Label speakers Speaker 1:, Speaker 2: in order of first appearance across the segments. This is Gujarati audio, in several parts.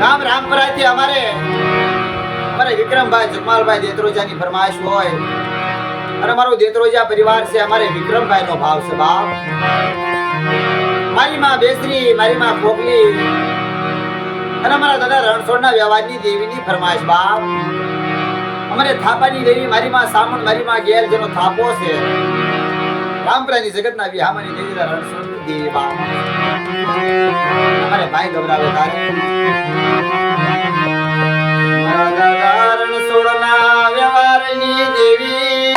Speaker 1: ગામ રામપરાથી અમારે વિક્રમભાઈ જગમાલભાઈ દેત્રોજાની ફરમાઈશ હોય અને અમારો દેત્રોજા પરિવાર છે, અમારે વિક્રમભાઈ નો ભાવ છે બાપ. મારી માં બેસરી, મારી માં ખોખલી અને અમારા દાદા રણછોડના વ્યવહારની દેવીની ફરમાઈશ બાપ. અમારે થાપાની દેવી, મારી માં સામણ, મારી માં ગેલ જેનો થાપો છે, રામપરાની જગતના વિહામાની દેવી રણછોડની દેવી બાપ. અમારે ભાઈ ગભરાવે તારે મારા દાદા રણછોડના વ્યવહારની દેવી,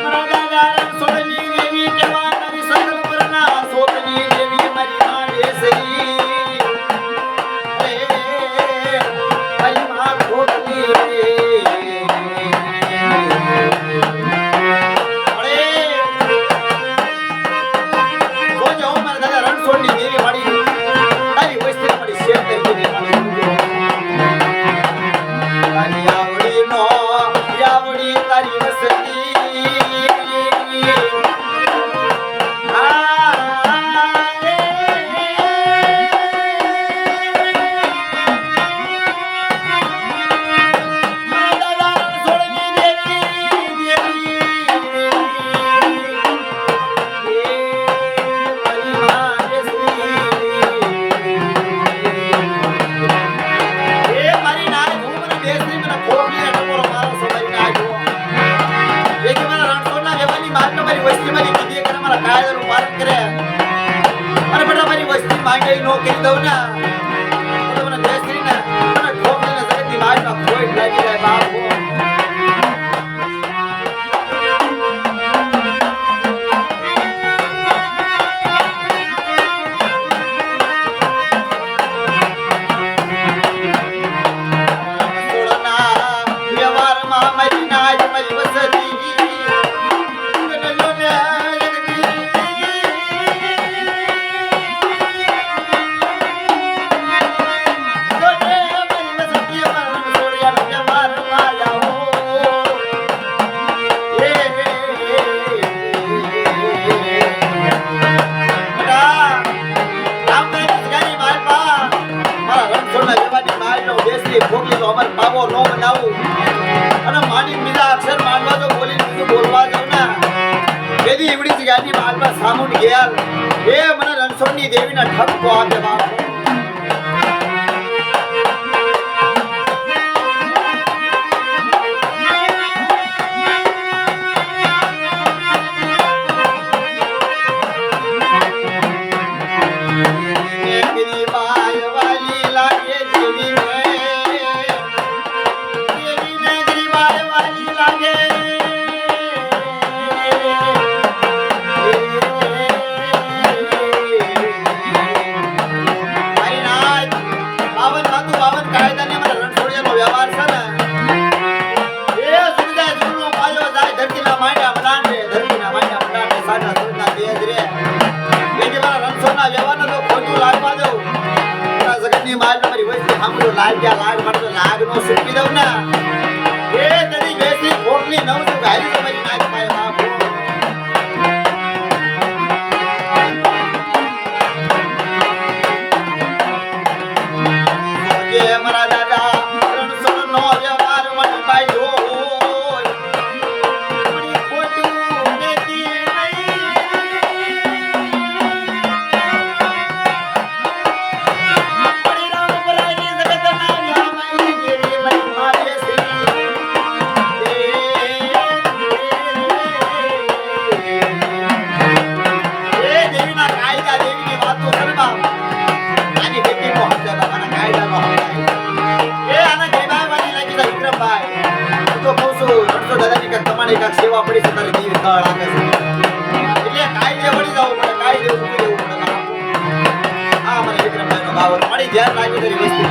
Speaker 1: મારા દાદા રણછોડની દેવી કેવા તારી સકલ પરના સોતની દેવી મારી માં બેસરી, મારી માં ખોટલી નો કરી દઉં ના તો મને બેસરી ના મને ખોખલીના જગતની માળમાં ખોટ લાગી જાય બાપો. વ્યવહારમાં મારી નાજ મારી વસતી પાવો નો બનાવું અને માની બીજા અક્ષર માનવા જો બોલી બીજું બોલવા જાવ ના એદી એવડી જગ્યાની માલમાં સામુંડ ગેલ એ મને રણછોડની દેવીના ઠપકો આપે બાપ. લાગ નો સુકી દઉં ના એ તરી બેસી ખોટલી નવ તો ગાડી તમારી નાચ પાય બાપો. જે મારા દાદા રણછોડનો વ્યવહાર મન પાયો સેવા પડી છે તારી દેવી કાળ આપે છે એટલે કાયદે પડી જાવ પડે, કાયદે ઉભી રહેવું પડે. આ મને વિક્રમભાઈ નો ભાવ મારી ધ્યાન રાખી તારી વસ્તુ